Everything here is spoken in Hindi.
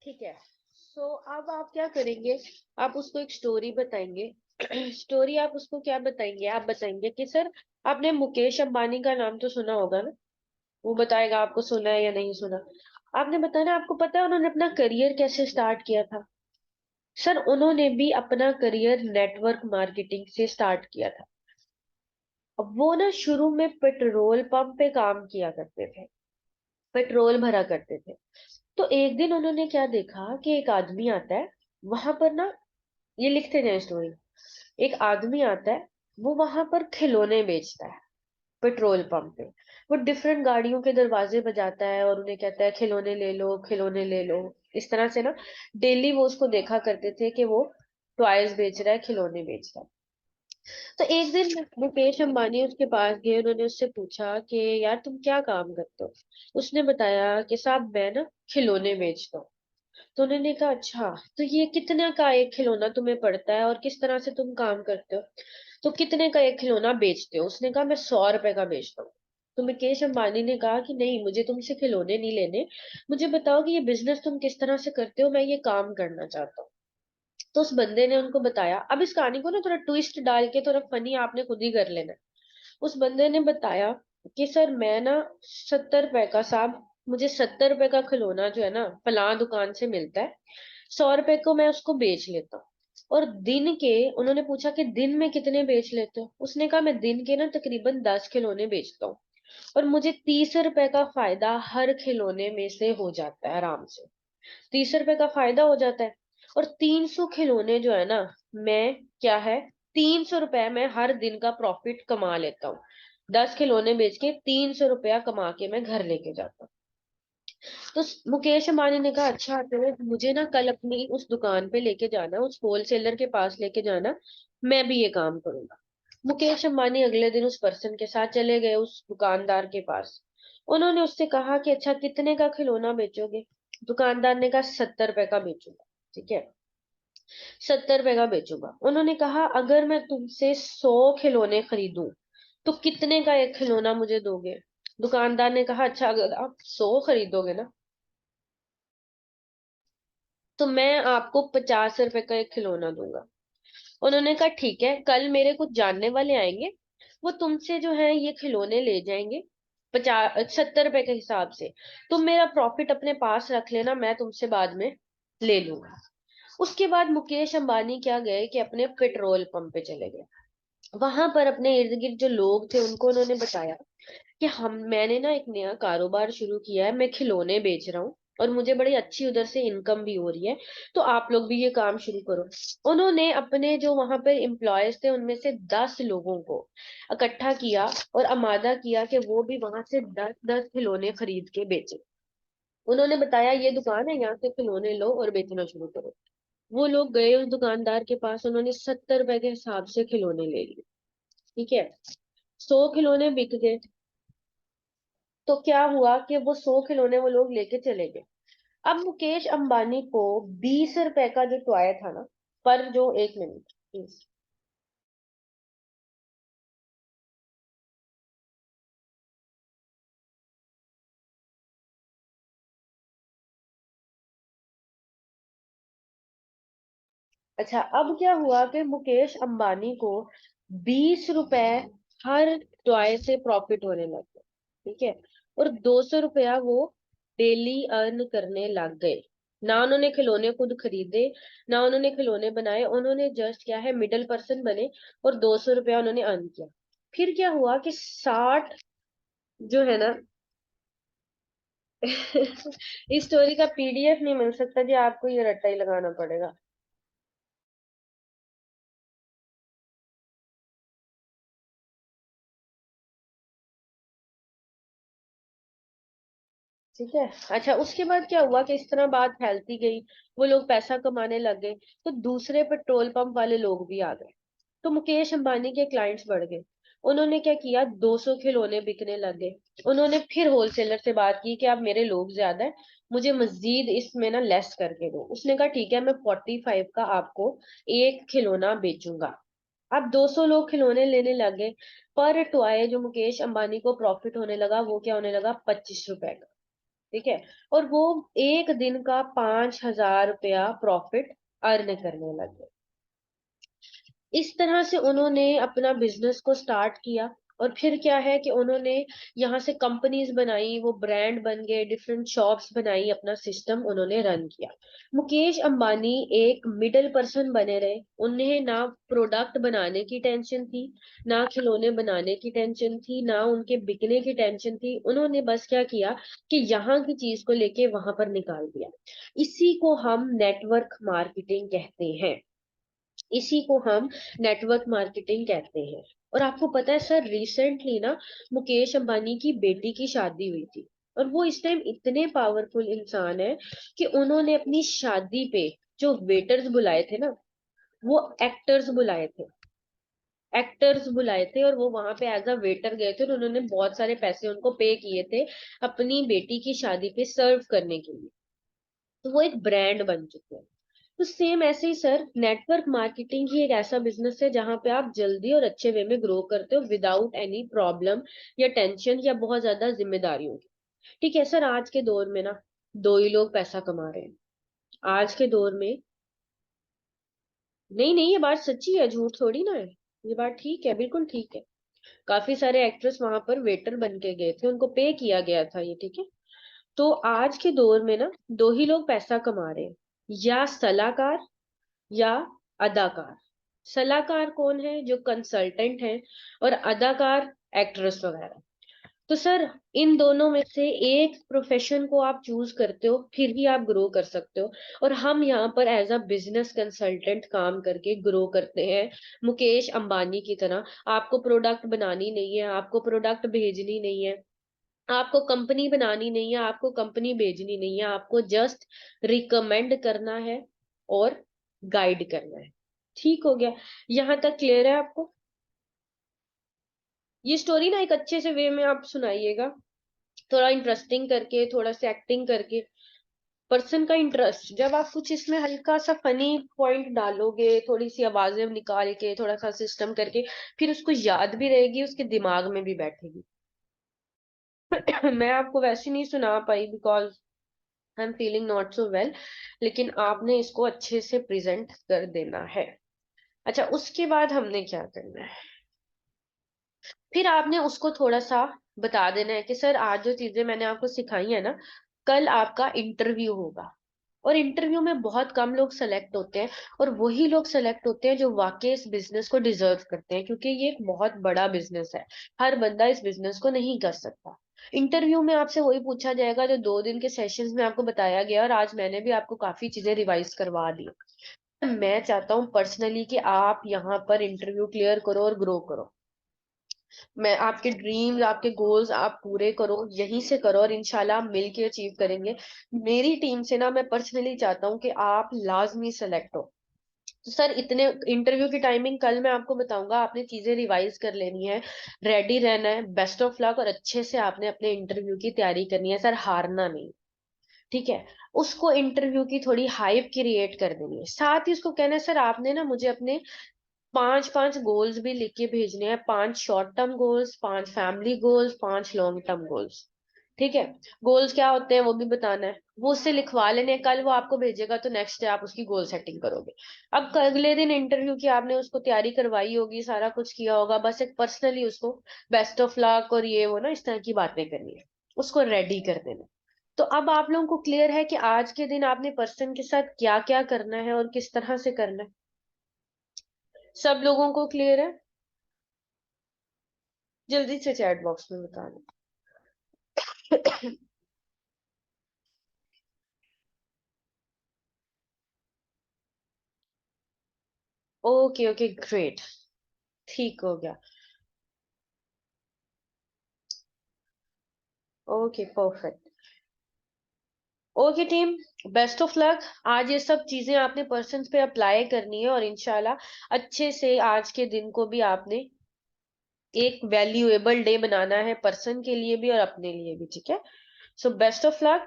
ठीक है। सो अब आप क्या करेंगे, आप उसको एक स्टोरी बताएंगे। स्टोरी आप उसको क्या बताएंगे, आप बताएंगे कि सर आपने मुकेश अंबानी का नाम तो सुना होगा ना। वो बताएगा आपको सुना है या नहीं सुना। आपने बताना आपको पता है उन्होंने अपना करियर कैसे स्टार्ट किया था। सर उन्होंने भी अपना करियर नेटवर्क मार्केटिंग से स्टार्ट किया था। अब वो ना शुरू में पेट्रोल पंप पे काम किया करते थे, पेट्रोल भरा करते थे। तो एक दिन उन्होंने क्या देखा कि एक आदमी आता है वहां पर ना, ये लिखते जाए स्टोरी। एक आदमी आता है, वो वहां पर खिलौने बेचता है पेट्रोल पंप पे। वो डिफरेंट गाड़ियों के दरवाजे बजाता है और उन्हें कहता है खिलौने ले लो, खिलौने ले लो। इस तरह से ना डेली वो उसको देखा करते थे कि वो टॉयज बेच रहा है, खिलौने बेच रहा है। तो एक दिन मुकेश अंबानी उसके पास गए, उन्होंने उससे पूछा कि यार तुम क्या काम करते हो। उसने बताया कि साहब मैं ना खिलौने बेचता हूँ। तो उन्होंने कहा अच्छा, तो ये कितने का एक खिलौना तुम्हें पड़ता है और किस तरह से तुम काम करते हो। तो कितने का एक खिलौना बेचते हो, उसने कहा मैं 100 रुपए का बेचता हूँ। तो मुकेश अंबानी ने कहा कि नहीं, मुझे तुमसे खिलौने नहीं लेने, मुझे बताओ कि ये बिजनेस तुम किस तरह से करते हो, मैं ये काम करना चाहता हूँ। तो उस बंदे ने उनको बताया। अब इस कहानी को ना थोड़ा ट्विस्ट डाल के थोड़ा फनी आपने खुद ही कर लेना। उस बंदे ने बताया कि सर मैं ना 70 रुपए का, साहब मुझे 70 रुपए का खिलौना जो है ना फलां दुकान से मिलता है, 100 रुपए को मैं उसको बेच लेता हूँ। और दिन के, उन्होंने पूछा कि दिन में कितने बेच लेते हो, उसने कहा मैं दिन के ना तकरीबन 10 खिलौने बेचता हूँ और मुझे 30 रुपए का फायदा हर खिलौने में से हो जाता है आराम से। 30 रुपए का फायदा हो जाता है। और 300 खिलौने जो है ना, मैं क्या है, 300 रुपए में हर दिन का प्रॉफिट कमा लेता हूँ। 10 खिलौने बेच के 300 रुपया कमा के मैं घर लेके जाता हूँ। तो मुकेश अंबानी ने कहा अच्छा तो मुझे ना कल अपनी उस दुकान पे लेके जाना, उस होलसेलर के पास लेके जाना, मैं भी ये काम करूंगा। मुकेश अंबानी अगले दिन उस पर्सन के साथ चले गए उस दुकानदार के पास। उन्होंने उससे कहा कि अच्छा कितने का खिलौना बेचोगे। दुकानदार ने कहा 70 रुपए का बेचूंगा। ठीक है, 70 रुपए का बेचूंगा। उन्होंने कहा अगर मैं तुमसे 100 खिलौने खरीदूं तो कितने का एक खिलौना मुझे दोगे। दुकानदार ने कहा अच्छा अगर आप 100 खरीदोगे ना तो मैं आपको 50 रुपए का एक खिलौना दूंगा। उन्होंने कहा ठीक है, कल मेरे कुछ जानने वाले आएंगे, वो तुमसे जो है ये खिलौने ले जाएंगे 50 70 रुपए के हिसाब से। तुम मेरा प्रॉफिट अपने पास रख लेना, मैं तुमसे बाद में ले लूंगा। उसके बाद मुकेश अंबानी क्या गए कि अपने पेट्रोल पंप पे चले गए। वहां पर अपने इर्द गिर्द जो लोग थे उनको उन्होंने बताया कि हम मैंने ना एक नया कारोबार शुरू किया है, मैं खिलौने बेच रहा हूँ और मुझे बड़ी अच्छी उधर से इनकम भी हो रही है, तो आप लोग भी ये काम शुरू करो। उन्होंने अपने जो वहां पर एम्प्लॉयज थे उनमें से 10 लोगों को इकट्ठा किया और आमादा किया कि वो भी वहां से 10 10 खिलौने खरीद के बेचे। उन्होंने बताया ये दुकान है, यहाँ से खिलौने लो और बेचना शुरू करो। वो लोग गए उस दुकानदार के पास, उन्होंने 70 रुपए के हिसाब से खिलौने ले लिए। ठीक है, 100 खिलौने बिक गए। तो क्या हुआ कि वो 100 खिलौने वो लोग लेके चले गए। अब मुकेश अंबानी को 20 रुपए का जो टॉय था ना, पर जो, एक मिनट प्लीज। अच्छा, अब क्या हुआ कि मुकेश अंबानी को 20 रुपए हर टॉय से प्रॉफिट होने लग गया। ठीक है, और 200 रुपया वो डेली अर्न करने लग गए। ना उन्होंने खिलौने खुद खरीदे, ना उन्होंने खिलौने बनाए, उन्होंने जस्ट क्या है मिडल पर्सन बने और 200 रुपया उन्होंने अर्न किया। फिर क्या हुआ कि 60 जो है ना इस स्टोरी का पीडीएफ नहीं मिल सकता जी, आपको ये रट्टा ही लगाना पड़ेगा। ठीक है। अच्छा, उसके बाद क्या हुआ कि इस तरह बात फैलती गई, वो लोग पैसा कमाने लग गए, तो दूसरे पेट्रोल पंप वाले लोग भी आ गए। तो मुकेश अंबानी के क्लाइंट्स बढ़ गए। उन्होंने क्या किया, 200 खिलौने बिकने लग गए। उन्होंने फिर होलसेलर से बात की कि अब मेरे लोग ज्यादा है, मुझे मजीद इसमें ना लेस करके दो। उसने कहा ठीक है, मैं 45 का आपको एक खिलौना बेचूंगा। अब 200 लोग खिलौने लेने लग गए। पर टॉय जो मुकेश अंबानी को प्रॉफिट होने लगा वो क्या होने लगा, 25 रुपए का। ठीक है। और वो एक दिन का 5,000 रुपया प्रॉफिट अर्न करने लगे। इस तरह से उन्होंने अपना बिजनेस को स्टार्ट किया। और फिर क्या है कि उन्होंने यहाँ से कंपनीज बनाई, वो ब्रांड बन गए, डिफरेंट शॉप्स बनाई, अपना सिस्टम उन्होंने रन किया। मुकेश अंबानी एक मिडिल पर्सन बने रहे। उन्हें ना प्रोडक्ट बनाने की टेंशन थी, ना खिलौने बनाने की टेंशन थी, ना उनके बिकने की टेंशन थी। उन्होंने बस क्या किया कि यहाँ की चीज को लेके वहां पर निकाल दिया। इसी को हम नेटवर्क मार्केटिंग कहते हैं। इसी को हम नेटवर्क मार्केटिंग कहते हैं। और आपको पता है सर, रिसेंटली ना मुकेश अंबानी की बेटी की शादी हुई थी। और वो इस टाइम इतने पावरफुल इंसान है कि उन्होंने अपनी शादी पे जो वेटर्स बुलाए थे ना, वो एक्टर्स बुलाए थे और वो वहां पे एज अ वेटर गए थे और उन्होंने बहुत सारे पैसे उनको पे किए थे अपनी बेटी की शादी पे सर्व करने के लिए। तो वो एक ब्रांड बन चुके हैं। तो सेम ऐसे ही सर, नेटवर्क मार्केटिंग ही एक ऐसा बिजनेस है जहां पे आप जल्दी और अच्छे वे में ग्रो करते हो विदाउट एनी प्रॉब्लम या टेंशन या बहुत ज्यादा जिम्मेदारियों की। ठीक है सर, आज के दौर में ना दो ही लोग पैसा कमा रहे हैं। आज के दौर में, नहीं नहीं, ये बात सच्ची है, झूठ थोड़ी ना है। ये बात ठीक है, बिल्कुल ठीक है। काफी सारे एक्ट्रेस वहां पर वेटर बन के गए थे, उनको पे किया गया था ये, ठीक है। तो आज के दौर में ना दो ही लोग पैसा कमा रहे हैं, या सलाहकार या अदाकार। सलाहकार कौन है? जो कंसल्टेंट है। और अदाकार एक्ट्रेस वगैरह। तो सर, इन दोनों में से एक प्रोफेशन को आप चूज करते हो, फिर ही आप ग्रो कर सकते हो। और हम यहाँ पर एज अ बिजनेस कंसल्टेंट काम करके ग्रो करते हैं, मुकेश अंबानी की तरह। आपको प्रोडक्ट बनानी नहीं है, आपको प्रोडक्ट भेजनी नहीं है, आपको कंपनी बनानी नहीं है, आपको कंपनी भेजनी नहीं है, आपको जस्ट रिकमेंड करना है और गाइड करना है। ठीक हो गया? यहां तक क्लियर है आपको? ये स्टोरी ना एक अच्छे से वे में आप सुनाइएगा, थोड़ा इंटरेस्टिंग करके, थोड़ा सा एक्टिंग करके। पर्सन का इंटरेस्ट, जब आप कुछ इसमें हल्का सा फनी पॉइंट डालोगे, थोड़ी सी आवाजें निकाल के, थोड़ा सा सिस्टम करके, फिर उसको याद भी रहेगी, उसके दिमाग में भी बैठेगी। मैं आपको वैसे नहीं सुना पाई because I am feeling not so well, लेकिन आपने इसको अच्छे से प्रेजेंट कर देना है। अच्छा, उसके बाद हमने क्या करना है? फिर आपने उसको थोड़ा सा बता देना है कि सर, आज जो चीजें मैंने आपको सिखाई है ना, कल आपका इंटरव्यू होगा। और इंटरव्यू में बहुत कम लोग सेलेक्ट होते हैं। और वही लोग सेलेक्ट होते हैं जो वाकई इस बिजनेस को डिजर्व करते हैं, क्योंकि ये एक बहुत बड़ा बिजनेस है। हर बंदा इस बिजनेस को नहीं कर सकता। इंटरव्यू में आपसे वही पूछा जाएगा जो 2 दिन के सेशंस में आपको बताया गया, और आज मैंने भी आपको काफी चीजें रिवाइज करवा दी। मैं चाहता हूँ पर्सनली कि आप यहाँ पर इंटरव्यू क्लियर करो और ग्रो करो। मैं आपके ड्रीम्स, आपके गोल्स आप पूरे करो, यहीं से करो, और इंशाल्लाह हम मिलके अचीव करेंगे। मेरी टीम से ना मैं पर्सनली चाहता हूँ कि आप लाजमी सेलेक्ट हो। तो सर, इतने इंटरव्यू की टाइमिंग कल मैं आपको बताऊंगा, आपने चीजें रिवाइज कर लेनी है, रेडी रहना है, बेस्ट ऑफ लक, और अच्छे से आपने अपने इंटरव्यू की तैयारी करनी है सर, हारना नहीं। ठीक है? उसको इंटरव्यू की थोड़ी हाइप क्रिएट कर देनी है, साथ ही उसको कहना है सर, आपने ना मुझे अपने 5-5 गोल्स भी लिख के भेजने हैं, 5 short term goals, 5 family goals, 5 long term goals. ठीक है? गोल्स क्या होते हैं वो भी बताना है, वो उससे लिखवा लेने हैं, कल वो आपको भेजेगा तो नेक्स्ट डे आप उसकी गोल सेटिंग करोगे। अब अगले दिन इंटरव्यू की आपने उसको तैयारी करवाई होगी, सारा कुछ किया होगा, बस एक पर्सनली उसको बेस्ट ऑफ लक और ये वो ना इस तरह की बातें करनी है, उसको रेडी कर देना। तो अब आप लोगों को क्लियर है कि आज के दिन आपने पर्सन के साथ क्या क्या करना है और किस तरह से करना है? सब लोगों को क्लियर है? जल्दी से चैट बॉक्स में बता दो। Okay okay, great. ठीक हो गया। Okay, perfect. Okay team, best of luck. आज ये सब चीजें आपने पर्सन पे अप्लाई करनी है, और इंशाल्लाह अच्छे से आज के दिन को भी आपने एक वैल्यूएबल डे बनाना है, पर्सन के लिए भी और अपने लिए भी। ठीक है? So best of luck.